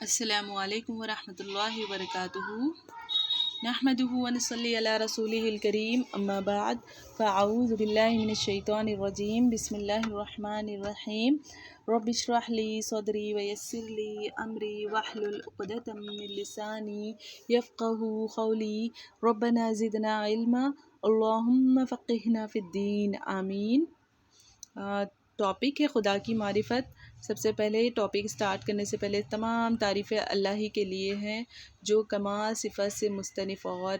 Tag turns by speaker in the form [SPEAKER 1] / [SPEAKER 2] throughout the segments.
[SPEAKER 1] السلام علیکم ورحمۃ اللہ وبرکاتہ۔ نحمده ونصلی علی رسولہ الکریم، اما بعد فاعوذ باللہ من الشیطان الرجیم، بسم اللہ الرحمن الرحیم۔ رب اشرح لی صدری ویسر لی امری واحلل عقدۃ من لسانی یفقهوا قولی، ربنا زدنا علما اللہم فقہنا فی الدین، آمین۔ ٹاپک ہے خدا کی معرفت۔ سب سے پہلے ٹاپک سٹارٹ کرنے سے پہلے تمام تعریفیں اللہ ہی کے لیے ہیں، جو کمال صفت سے مصنف اور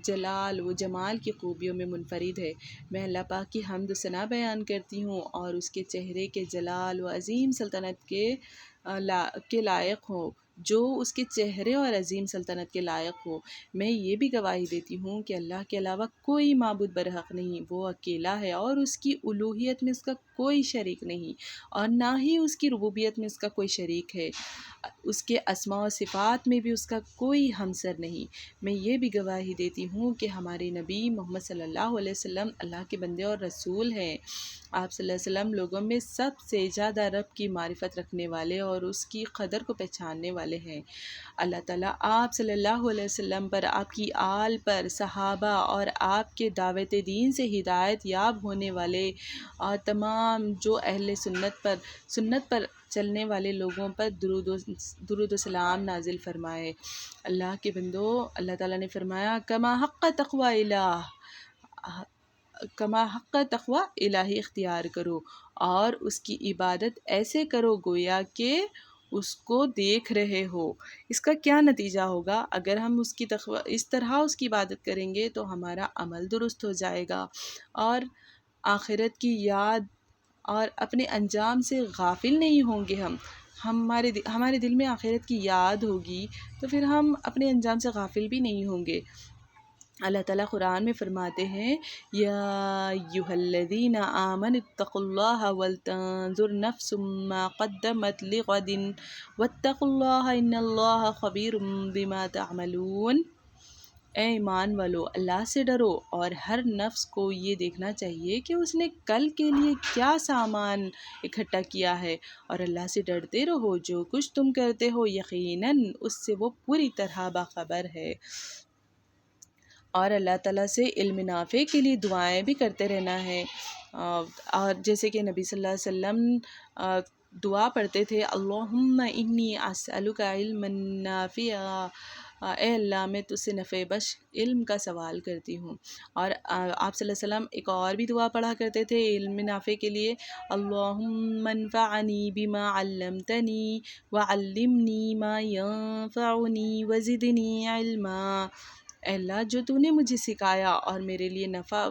[SPEAKER 1] جلال و جمال کی خوبیوں میں منفرد ہے۔ میں اللہ پاک کی حمد و ثنا بیان کرتی ہوں اور اس کے چہرے کے جلال و عظیم سلطنت کے لائق ہوں، جو اس کے چہرے اور عظیم سلطنت کے لائق ہو۔ میں یہ بھی گواہی دیتی ہوں کہ اللہ کے علاوہ کوئی معبود برحق نہیں، وہ اکیلا ہے اور اس کی الوہیت میں اس کا کوئی شریک نہیں، اور نہ ہی اس کی ربوبیت میں اس کا کوئی شریک ہے۔ اس کے اسماء و صفات میں بھی اس کا کوئی ہمسر نہیں۔ میں یہ بھی گواہی دیتی ہوں کہ ہمارے نبی محمد صلی اللہ علیہ وسلم اللہ کے بندے اور رسول ہیں۔ آپ صلی اللہ علیہ وسلم لوگوں میں سب سے زیادہ رب کی معرفت رکھنے والے اور اس کی قدر کو پہچاننے والے ہیں۔ اللہ تعالیٰ آپ صلی اللہ علیہ وسلم پر، آپ کی آل پر، صحابہ اور آپ کے دعوت دین سے ہدایت یاب ہونے والے اور تمام جو اہل سنت پر چلنے والے لوگوں پر درود و سلام نازل فرمائے۔ اللہ کے بندو، اللہ تعالیٰ نے فرمایا کما حق تقوی الہی اختیار کرو، اور اس کی عبادت ایسے کرو گویا کہ اس کو دیکھ رہے ہو۔ اس کا کیا نتیجہ ہوگا؟ اگر ہم اس طرح اس کی عبادت کریں گے تو ہمارا عمل درست ہو جائے گا، اور آخرت کی یاد اور اپنے انجام سے غافل نہیں ہوں گے۔ ہمارے دل میں آخرت کی یاد ہوگی تو پھر ہم اپنے انجام سے غافل بھی نہیں ہوں گے۔ اللہ تعالیٰ قرآن میں فرماتے ہیں، یا ایھا الذین آمنوا اتقوا اللہ ولتنظر نفس ما قدمت لغد واتقوا اللہ ان اللہ خبیر بما تعملون۔ اے ایمان والو، اللہ سے ڈرو، اور ہر نفس کو یہ دیکھنا چاہیے کہ اس نے کل کے لیے کیا سامان اکٹھا کیا ہے، اور اللہ سے ڈرتے رہو، جو کچھ تم کرتے ہو یقیناً اس سے وہ پوری طرح باخبر ہے۔ اور اللہ تعالیٰ سے علم نافع کے لیے دعائیں بھی کرتے رہنا ہے، اور جیسے کہ نبی صلی اللہ علیہ وسلم دعا پڑھتے تھے، اللہم انی اسألک علما نافعا، اے اللہ میں تجھ سے نفع بخش علم کا سوال کرتی ہوں۔ اور آپ صلی اللہ علیہ وسلم ایک اور بھی دعا پڑھا کرتے تھے علم نافع کے لیے، اللہم انفعنی بما علمتنی وعلمنی ما ینفعنی وزدنی علما۔ اے اللہ، جو تو نے مجھے سکھایا اور میرے لیے نفع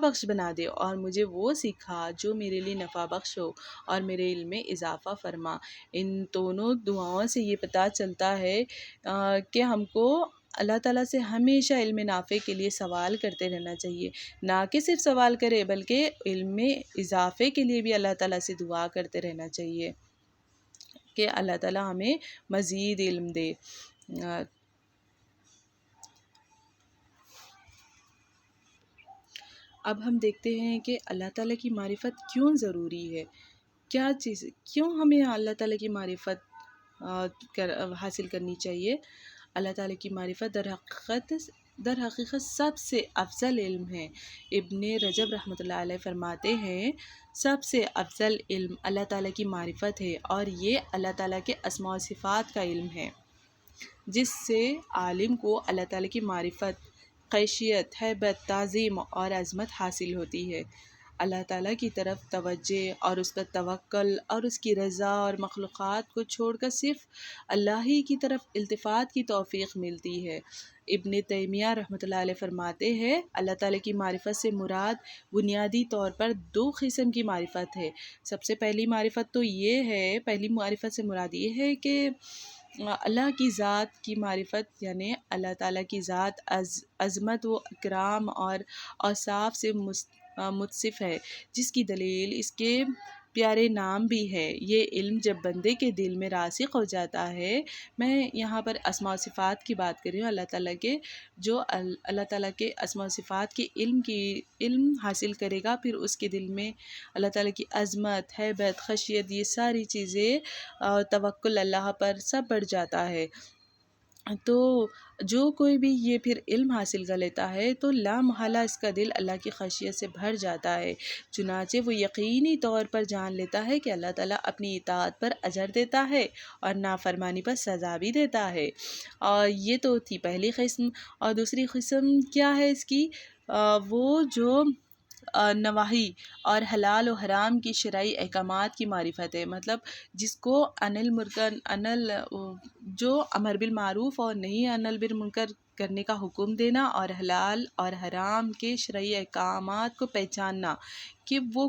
[SPEAKER 1] بخش بنا دے، اور مجھے وہ سکھا جو میرے لیے نفع بخش ہو، اور میرے علم میں اضافہ فرما۔ ان دونوں دعاؤں سے یہ پتہ چلتا ہے کہ ہم کو اللہ تعالیٰ سے ہمیشہ علم نافع کے لیے سوال کرتے رہنا چاہیے، نہ کہ صرف سوال کرے بلکہ علم میں اضافے کے لیے بھی اللہ تعالیٰ سے دعا کرتے رہنا چاہیے کہ اللہ تعالیٰ ہمیں مزید علم دے۔ اب ہم دیکھتے ہیں کہ اللہ تعالیٰ کی معرفت کیوں ضروری ہے، کیوں ہمیں اللہ تعالیٰ کی معرفت حاصل کرنی چاہیے۔ اللہ تعالیٰ کی معرفت در حقیقت سب سے افضل علم ہے۔ ابن رجب رحمۃ اللہ علیہ فرماتے ہیں، سب سے افضل علم اللہ تعالیٰ کی معرفت ہے، اور یہ اللہ تعالیٰ کے اسماء و صفات کا علم ہے، جس سے عالم کو اللہ تعالیٰ کی معرفت، خیشیت، ہیبت، تعظیم اور عظمت حاصل ہوتی ہے۔ اللہ تعالیٰ کی طرف توجہ اور اس پر توکل اور اس کی رضا اور مخلوقات کو چھوڑ کر صرف اللہ ہی کی طرف التفات کی توفیق ملتی ہے۔ ابن تیمیہ رحمۃ اللہ علیہ فرماتے ہیں، اللہ تعالیٰ کی معرفت سے مراد بنیادی طور پر دو قسم کی معرفت ہے۔ سب سے پہلی معرفت سے مراد یہ ہے کہ اللہ کی ذات کی معرفت، یعنی اللہ تعالیٰ کی ذات عظمت و اکرام اور اوصاف سے متصف ہے، جس کی دلیل اس کے پیارے نام بھی ہے۔ یہ علم جب بندے کے دل میں راسخ ہو جاتا ہے، میں یہاں پر اسماء و صفات کی بات کر رہی ہوں، اللہ تعالیٰ کے، جو اللہ تعالیٰ کے اسماء و صفات کے علم حاصل کرے گا، پھر اس کے دل میں اللہ تعالیٰ کی عظمت، ہیبت، خشیت، یہ ساری چیزیں، توکل اللہ پر سب بڑھ جاتا ہے۔ تو جو کوئی بھی یہ پھر علم حاصل کر لیتا ہے تو لا محالہ اس کا دل اللہ کی خشیت سے بھر جاتا ہے، چنانچہ وہ یقینی طور پر جان لیتا ہے کہ اللہ تعالیٰ اپنی اطاعت پر اجر دیتا ہے اور نافرمانی پر سزا بھی دیتا ہے۔ اور یہ تو تھی پہلی قسم، اور دوسری قسم کیا ہے اس کی؟ وہ جو نواحی اور حلال و حرام کی شرعی احکامات کی معرفت ہے، مطلب جس کو جو امر بالمعروف اور نہیں عن بالمنکر کرنے کا حکم دینا، اور حلال اور حرام کے شرعی احکامات کو پہچاننا کہ وہ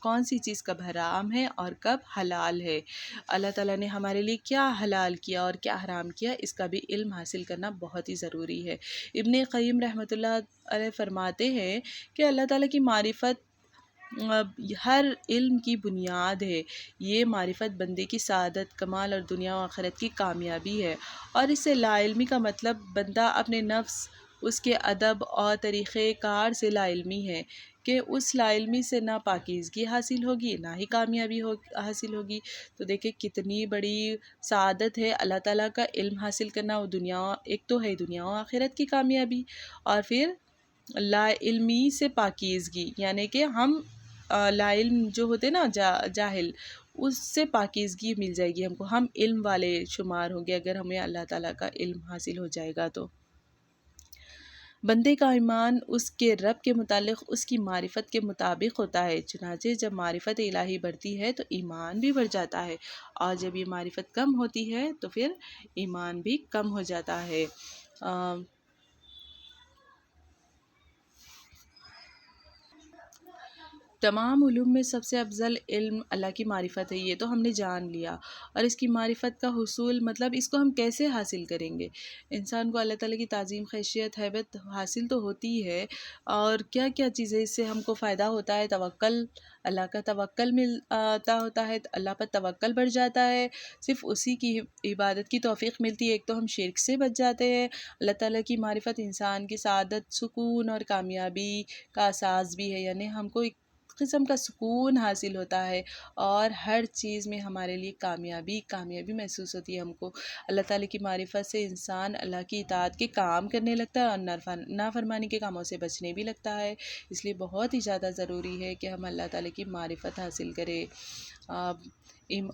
[SPEAKER 1] کون سی چیز کب حرام ہے اور کب حلال ہے، اللہ تعالیٰ نے ہمارے لیے کیا حلال کیا اور کیا حرام کیا، اس کا بھی علم حاصل کرنا بہت ہی ضروری ہے۔ ابن قیم رحمۃ اللہ علیہ فرماتے ہیں کہ اللہ تعالیٰ کی معرفت ہر علم کی بنیاد ہے۔ یہ معرفت بندے کی سعادت، کمال اور دنیا و آخرت کی کامیابی ہے۔ اور اس سے لا علمی کا مطلب بندہ اپنے نفس، اس کے ادب اور طریقۂ کار سے لا علمی ہے، کہ اس لا علمی سے نہ پاکیزگی حاصل ہوگی نہ ہی کامیابی حاصل ہوگی۔ تو دیکھیں کتنی بڑی سعادت ہے اللہ تعالیٰ کا علم حاصل کرنا، وہ ایک تو ہے دنیا و آخرت کی کامیابی، اور پھر لا علمی سے پاکیزگی، یعنی کہ ہم لا علم جو ہوتے نا جاہل، اس سے پاکیزگی مل جائے گی ہم کو، ہم علم والے شمار ہوں گے اگر ہمیں اللہ تعالیٰ کا علم حاصل ہو جائے گا تو۔ بندے کا ایمان اس کے رب کے متعلق اس کی معرفت کے مطابق ہوتا ہے، چنانچہ جب معرفت الہی بڑھتی ہے تو ایمان بھی بڑھ جاتا ہے، اور جب یہ معرفت کم ہوتی ہے تو پھر ایمان بھی کم ہو جاتا ہے۔ تمام علوم میں سب سے افضل علم اللہ کی معرفت ہے، یہ تو ہم نے جان لیا، اور اس کی معرفت کا حصول مطلب اس کو ہم کیسے حاصل کریں گے؟ انسان کو اللہ تعالیٰ کی تعظیم، خشیت، ہیبت حاصل تو ہوتی ہے، اور کیا کیا چیزیں اس سے ہم کو فائدہ ہوتا ہے؟ توکل، اللہ کا توکل ملتا ہوتا ہے، اللہ پر توکل بڑھ جاتا ہے، صرف اسی کی عبادت کی توفیق ملتی ہے، ایک تو ہم شرک سے بچ جاتے ہیں۔ اللہ تعالیٰ کی معرفت انسان کی سعادت، سکون اور کامیابی کا اساس بھی ہے، یعنی ہم کو ایک قسم کا سکون حاصل ہوتا ہے، اور ہر چیز میں ہمارے لیے کامیابی محسوس ہوتی ہے ہم کو۔ اللہ تعالیٰ کی معرفت سے انسان اللہ کی اطاعت کے کام کرنے لگتا ہے اور نافرمانی کے کاموں سے بچنے بھی لگتا ہے، اس لیے بہت ہی زیادہ ضروری ہے کہ ہم اللہ تعالیٰ کی معرفت حاصل کریں۔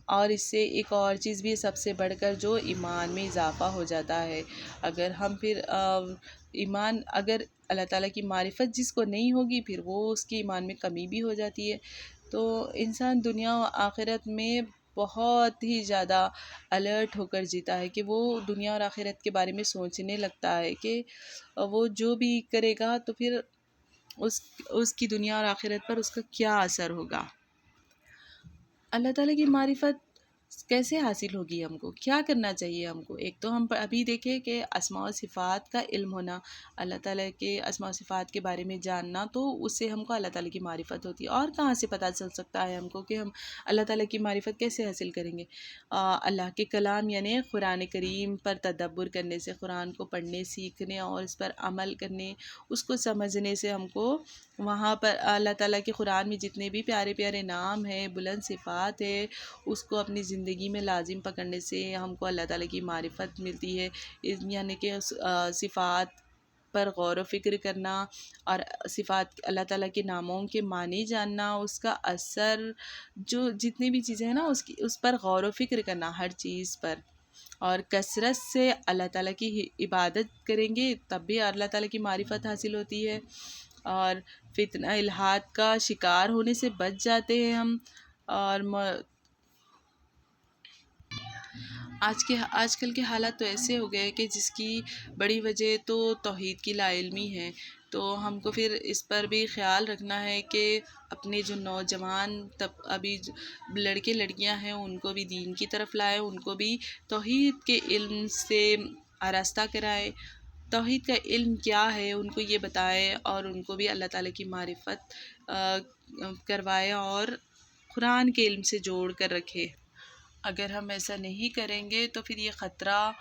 [SPEAKER 1] اور اس سے ایک اور چیز بھی سب سے بڑھ کر جو ایمان میں اضافہ ہو جاتا ہے، اگر ہم پھر اگر اللہ تعالیٰ کی معرفت جس کو نہیں ہوگی، پھر وہ اس کی ایمان میں کمی بھی ہو جاتی ہے، تو انسان دنیا و آخرت میں بہت ہی زیادہ الرٹ ہو کر جیتا ہے، کہ وہ دنیا اور آخرت کے بارے میں سوچنے لگتا ہے کہ وہ جو بھی کرے گا تو پھر اس کی دنیا اور آخرت پر اس کا کیا اثر ہوگا۔ اللہ تعالیٰ کی معرفت کیسے حاصل ہوگی؟ ہم کو کیا کرنا چاہیے؟ ہم کو ایک تو ہم ابھی دیکھیں کہ اسماء و صفات کا علم ہونا، اللہ تعالیٰ کے اسماء و صفات کے بارے میں جاننا، تو اس سے ہم کو اللہ تعالیٰ کی معرفت ہوتی ہے۔ اور کہاں سے پتہ چل سکتا ہے ہم کو کہ ہم اللہ تعالیٰ کی معرفت کیسے حاصل کریں گے؟ اللہ کے کلام یعنی قرآن کریم پر تدبر کرنے سے، قرآن کو پڑھنے، سیکھنے اور اس پر عمل کرنے، اس کو سمجھنے سے ہم کو وہاں پر اللہ تعالیٰ کے قرآن میں جتنے بھی پیارے پیارے نام ہیں، بلند صفات ہے، اس کو اپنی زندگی میں لازم پکڑنے سے ہم کو اللہ تعالیٰ کی معرفت ملتی ہے، یعنی کہ صفات پر غور و فکر کرنا، اور صفات اللہ تعالیٰ کے ناموں کے معنی جاننا، اس کا اثر، جو جتنی بھی چیزیں ہیں نا اس پر غور و فکر کرنا ہر چیز پر، اور کثرت سے اللہ تعالیٰ کی عبادت کریں گے تب بھی اللہ تعالیٰ کی معرفت حاصل ہوتی ہے، اور فتنہ الحاد کا شکار ہونے سے بچ جاتے ہیں ہم۔ اور آج کل کے حالات تو ایسے ہو گئے کہ جس کی بڑی وجہ تو توحید کی لا علمی ہے، تو ہم کو پھر اس پر بھی خیال رکھنا ہے کہ اپنے جو نوجوان ابھی لڑکے لڑکیاں ہیں ان کو بھی دین کی طرف لائے، ان کو بھی توحید کے علم سے آراستہ کرائے، توحید کا علم کیا ہے ان کو یہ بتائے، اور ان کو بھی اللہ تعالیٰ کی معرفت کروائے، اور قرآن کے علم سے جوڑ کر رکھے۔ اگر ہم ایسا نہیں کریں گے تو پھر یہ خطرہ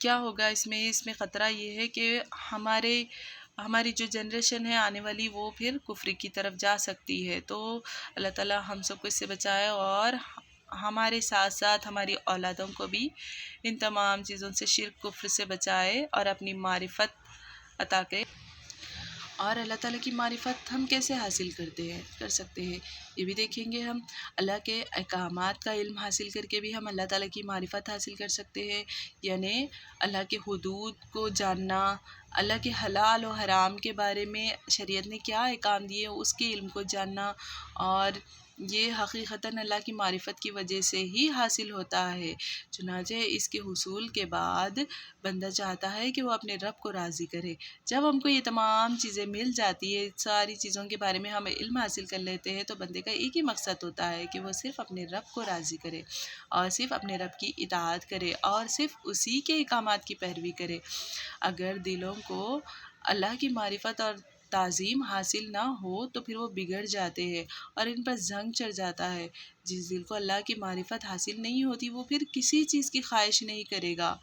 [SPEAKER 1] کیا ہوگا اس میں خطرہ یہ ہے کہ ہماری جو جنریشن ہے آنے والی وہ پھر کفر کی طرف جا سکتی ہے۔ تو اللہ تعالیٰ ہم سب کو اس سے بچائے اور ہمارے ساتھ ساتھ ہماری اولادوں کو بھی ان تمام چیزوں سے، شرک کفر سے بچائے اور اپنی معرفت عطا کرے۔ اور اللہ تعالیٰ کی معرفت ہم کیسے حاصل کر سکتے ہیں، یہ بھی دیکھیں گے ہم۔ اللہ کے احکامات کا علم حاصل کر کے بھی ہم اللہ تعالیٰ کی معرفت حاصل کر سکتے ہیں، یعنی اللہ کے حدود کو جاننا، اللہ کے حلال و حرام کے بارے میں شریعت نے کیا احکام دیے اس کے علم کو جاننا، اور یہ حقیقتاً اللہ کی معرفت کی وجہ سے ہی حاصل ہوتا ہے۔ چنانچہ اس کے حصول کے بعد بندہ چاہتا ہے کہ وہ اپنے رب کو راضی کرے۔ جب ہم کو یہ تمام چیزیں مل جاتی ہے، ساری چیزوں کے بارے میں ہم علم حاصل کر لیتے ہیں، تو بندے کا ایک ہی مقصد ہوتا ہے کہ وہ صرف اپنے رب کو راضی کرے اور صرف اپنے رب کی اطاعت کرے اور صرف اسی کے احکامات کی پیروی کرے۔ اگر دلوں کو اللہ کی معرفت اور تعظیم حاصل نہ ہو تو پھر وہ بگڑ جاتے ہیں اور ان پر زنگ چڑھ جاتا ہے۔ جس دل کو اللہ کی معرفت حاصل نہیں ہوتی وہ پھر کسی چیز کی خواہش نہیں کرے گا۔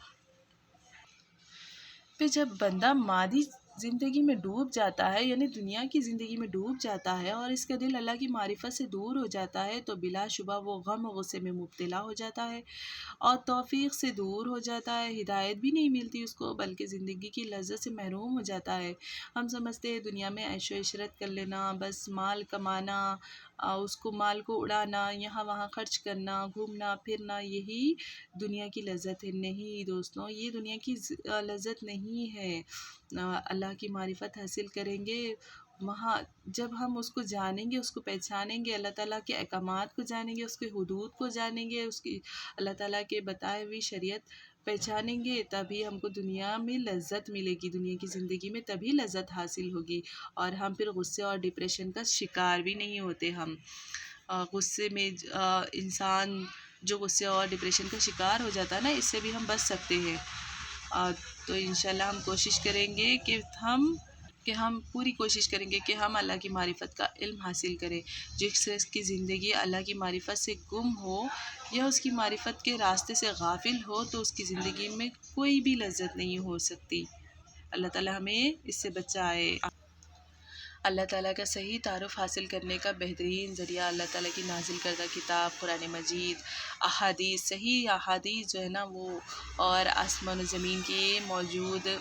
[SPEAKER 1] پھر جب بندہ مادی زندگی میں ڈوب جاتا ہے، یعنی دنیا کی زندگی میں ڈوب جاتا ہے اور اس کا دل اللہ کی معرفت سے دور ہو جاتا ہے، تو بلا شبہ وہ غم و غصے میں مبتلا ہو جاتا ہے اور توفیق سے دور ہو جاتا ہے، ہدایت بھی نہیں ملتی اس کو، بلکہ زندگی کی لذت سے محروم ہو جاتا ہے۔ ہم سمجھتے ہیں دنیا میں عیش و عشرت کر لینا، بس مال کمانا، مال کو اڑانا، یہاں وہاں خرچ کرنا، گھومنا پھرنا، یہی دنیا کی لذت ہے۔ نہیں دوستوں، یہ دنیا کی لذت نہیں ہے۔ اللہ کی معرفت حاصل کریں گے، وہاں جب ہم اس کو جانیں گے، اس کو پہچانیں گے، اللہ تعالیٰ کے احکامات کو جانیں گے، اس کے حدود کو جانیں گے، اس کی اللہ تعالیٰ کے بتائے ہوئی شریعت پہچانیں گے، تبھی ہم کو دنیا میں لذت ملے گی، دنیا کی زندگی میں تبھی لذت حاصل ہوگی، اور ہم پھر غصے اور ڈپریشن کا شکار بھی نہیں ہوتے۔ ہم غصے میں انسان جو غصے اور ڈپریشن کا شکار ہو جاتا ہے نا، اس سے بھی ہم بچ سکتے ہیں۔ تو انشاءاللہ ہم کوشش کریں گے کہ ہم پوری کوشش کریں گے کہ ہم اللہ کی معرفت کا علم حاصل کریں۔ جس شخص کی زندگی اللہ کی معرفت سے گم ہو یا اس کی معرفت کے راستے سے غافل ہو تو اس کی زندگی میں کوئی بھی لذت نہیں ہو سکتی۔ اللہ تعالیٰ ہمیں اس سے بچائے۔ اللہ تعالیٰ کا صحیح تعارف حاصل کرنے کا بہترین ذریعہ اللہ تعالیٰ کی نازل کردہ کتاب قرآن مجید، احادیث، صحیح احادیث جو ہے نا وہ، اور آسمان و زمین کی موجودگی،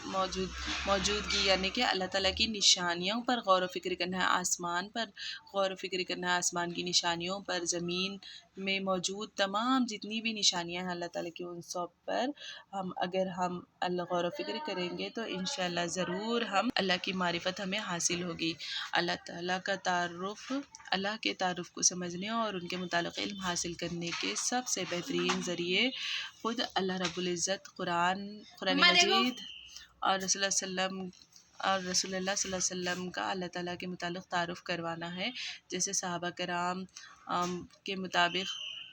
[SPEAKER 1] یعنی کہ اللہ تعالیٰ کی نشانیوں پر غور و فکر کرنا ہے، آسمان پر غور و فکر کرنا ہے، آسمان کی نشانیوں پر، زمین میں موجود تمام جتنی بھی نشانیاں ہیں اللہ تعالیٰ کی، ان سب پر اگر ہم غور و فکر کریں گے تو انشاءاللہ ضرور اللہ کی معرفت ہمیں حاصل ہوگی۔ اللہ تعالیٰ کا تعارف، اللہ کے تعارف کو سمجھنے اور ان کے متعلق علم حاصل کرنے کے سب سے بہترین ذریعے خود اللہ رب العزت قرآن مجید اور رسول اللہ صلی اللہ علیہ وسلم کا اللہ تعالیٰ کے متعلق تعارف کروانا ہے۔ جیسے صحابہ کرام کے مطابق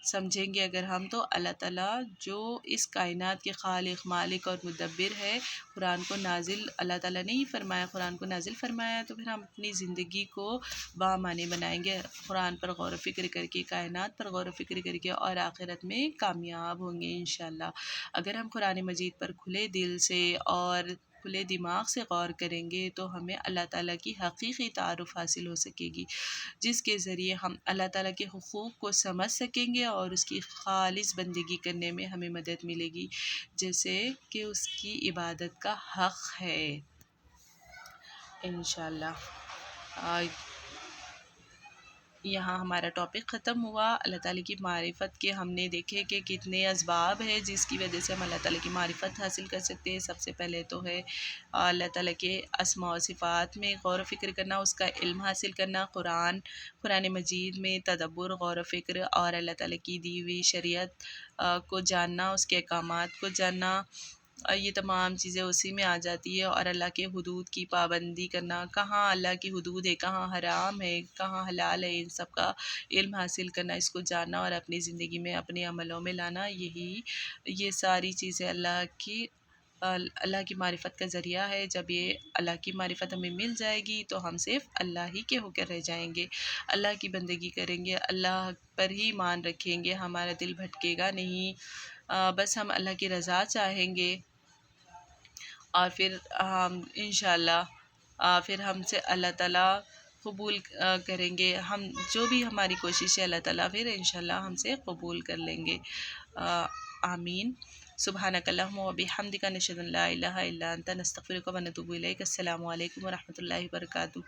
[SPEAKER 1] سمجھیں گے اگر ہم، تو اللہ تعالیٰ جو اس کائنات کے خالق، مالک اور مدبر ہے، قرآن کو نازل اللہ تعالیٰ نے ہی فرمایا، قرآن کو نازل فرمایا، تو پھر ہم اپنی زندگی کو بامعنی بنائیں گے، قرآن پر غور و فکر کر کے، کائنات پر غور و فکر کر کے، اور آخرت میں کامیاب ہوں گے انشاءاللہ۔ اگر ہم قرآن مجید پر کھلے دل سے اور کھلے دماغ سے غور کریں گے تو ہمیں اللہ تعالیٰ کی حقیقی تعارف حاصل ہو سکے گی، جس کے ذریعے ہم اللہ تعالیٰ کے حقوق کو سمجھ سکیں گے اور اس کی خالص بندگی کرنے میں ہمیں مدد ملے گی، جیسے کہ اس کی عبادت کا حق ہے انشاءاللہ۔ یہاں ہمارا ٹاپک ختم ہوا۔ اللہ تعالیٰ کی معرفت کے ہم نے دیکھے کہ کتنے اسباب ہیں جس کی وجہ سے ہم اللہ تعالیٰ کی معرفت حاصل کر سکتے ہیں۔ سب سے پہلے تو ہے اللہ تعالیٰ کے اسماء و صفات میں غور و فکر کرنا، اس کا علم حاصل کرنا، قرآن مجید میں تدبر، غور و فکر، اور اللہ تعالیٰ کی دی ہوئی شریعت کو جاننا، اس کے احکامات کو جاننا، یہ تمام چیزیں اسی میں آ جاتی ہے، اور اللہ کے حدود کی پابندی کرنا، کہاں اللہ کی حدود ہے، کہاں حرام ہے، کہاں حلال ہے، ان سب کا علم حاصل کرنا، اس کو جاننا اور اپنی زندگی میں اپنے عملوں میں لانا، یہ ساری چیزیں اللہ کی اللہ کی معرفت کا ذریعہ ہے۔ جب یہ اللہ کی معرفت ہمیں مل جائے گی تو ہم صرف اللہ ہی کے ہو کر رہ جائیں گے، اللہ کی بندگی کریں گے، اللہ پر ہی ایمان رکھیں گے، ہمارا دل بھٹکے گا نہیں، بس ہم اللہ کی رضا چاہیں گے، اور پھر ہم انشاءاللہ پھر ہم سے اللہ تعالیٰ قبول کریں گے، ہم جو بھی ہماری کوشش ہے اللہ تعالیٰ پھر انشاءاللہ ہم سے قبول کر لیں گے۔ آمین۔ سبحانک اللہم و بحمدک نشہد ان لا الہ الا انت نستغفرک و نتوب الیک۔ السلام علیکم ورحمۃ اللہ وبرکاتہ۔